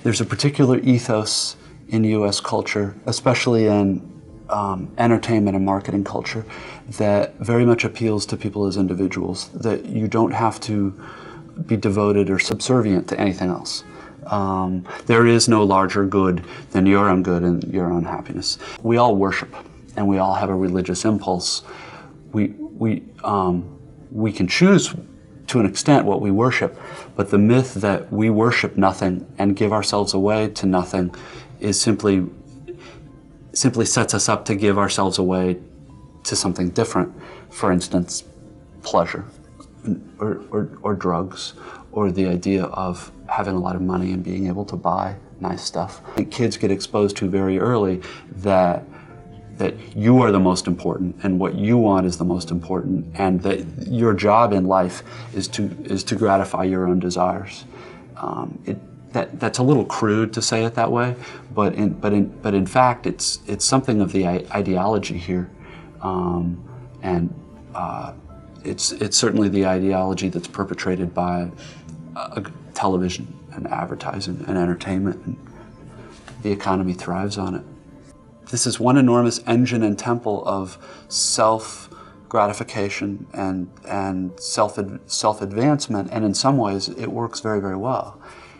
There's a particular ethos in U.S. culture, especially in entertainment and marketing culture, that very much appeals to people as individuals, that you don't have to be devoted or subservient to anything else. There is no larger good than your own good and your own happiness. We all worship, and we all have a religious impulse. We can choose to an extent what we worship, but the myth that we worship nothing and give ourselves away to nothing is simply sets us up to give ourselves away to something different. For instance, pleasure, or drugs, or the idea of having a lot of money and being able to buy nice stuff. Kids get exposed to very early that you are the most important and what you want is the most important, and that your job in life is to gratify your own desires. That's a little crude to say it that way, but in fact it's something of the ideology here, it's certainly the ideology that's perpetrated by television and advertising and entertainment, and the economy thrives on it. This is one enormous engine and temple of self-gratification and self-advancement, and in some ways it works very, very well.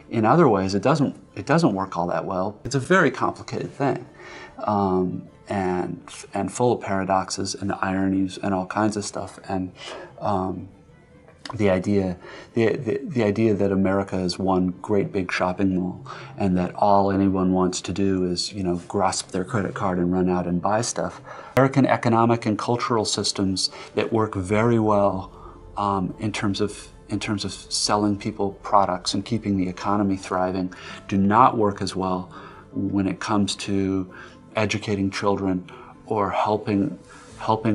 In other ways it doesn't work all that well. It's a very complicated thing, and full of paradoxes and ironies and all kinds of stuff. And the idea that America is one great big shopping mall, and that all anyone wants to do is, grasp their credit card and run out and buy stuff. American economic and cultural systems that work very well in terms of selling people products and keeping the economy thriving do not work as well when it comes to educating children or helping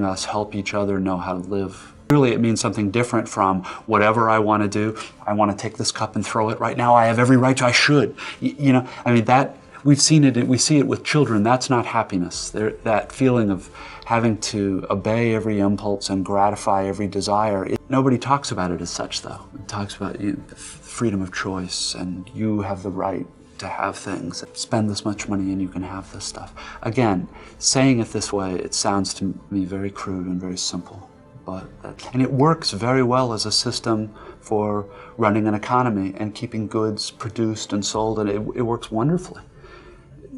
us help each other know how to live. Really, it means something different from whatever I want to do. I want to take this cup and throw it right now. I have every right to. I should. That we see it with children. That's not happiness. That feeling of having to obey every impulse and gratify every desire. Nobody talks about it as such, though. It talks about freedom of choice, and you have the right to have things. Spend this much money and you can have this stuff. Again, saying it this way, it sounds to me very crude and very simple. And it works very well as a system for running an economy and keeping goods produced and sold, and it works wonderfully.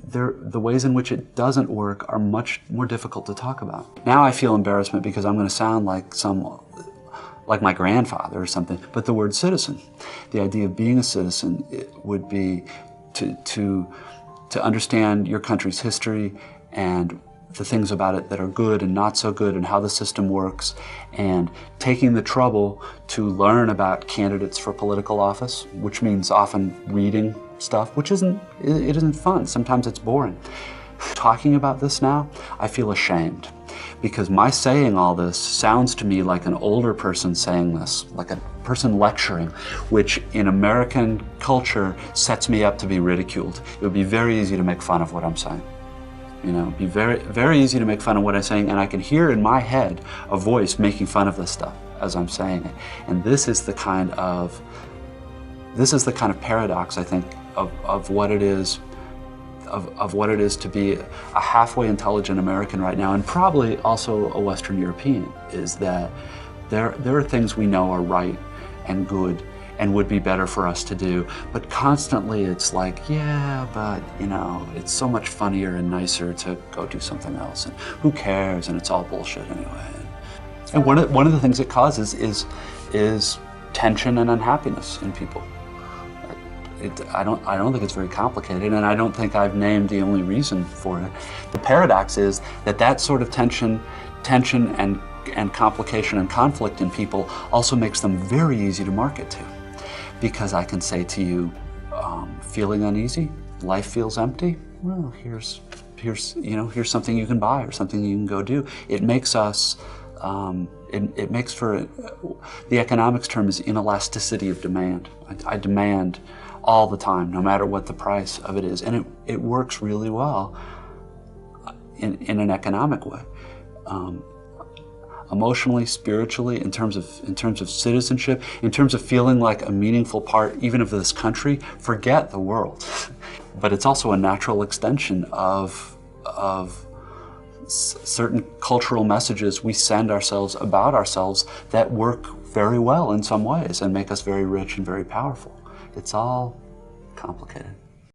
The ways in which it doesn't work are much more difficult to talk about. Now I feel embarrassment because I'm going to sound like my grandfather or something, but the word citizen, the idea of being a citizen, it would be to understand your country's history and the things about it that are good and not so good, and how the system works, and taking the trouble to learn about candidates for political office, which means often reading stuff, which isn't fun. Sometimes it's boring. Talking about this now, I feel ashamed, because my saying all this sounds to me like an older person saying this, like a person lecturing, which in American culture sets me up to be ridiculed. It would be very easy to make fun of what I'm saying. It'd be very, very easy to make fun of what I'm saying, and I can hear in my head a voice making fun of this stuff as I'm saying it. And this is the kind of paradox, I think, of what it is, of what it is to be a halfway intelligent American right now, and probably also a Western European, is that there are things we know are right and good and would be better for us to do, but constantly it's like, yeah, but it's so much funnier and nicer to go do something else, and who cares, and it's all bullshit anyway. And one of the things it causes is tension and unhappiness in people. I don't think it's very complicated, and I don't think I've named the only reason for it. The paradox is that sort of tension and complication and conflict in people also makes them very easy to market to. Because I can say to you, feeling uneasy, life feels empty, well, here's something you can buy or something you can go do. It makes us, it makes for, the economics term is inelasticity of demand. I demand all the time, no matter what the price of it is. And it works really well in an economic way. emotionally, spiritually, in terms of citizenship, in terms of feeling like a meaningful part even of this country, forget the world. But it's also a natural extension of certain cultural messages we send ourselves about ourselves that work very well in some ways and make us very rich and very powerful. It's all complicated.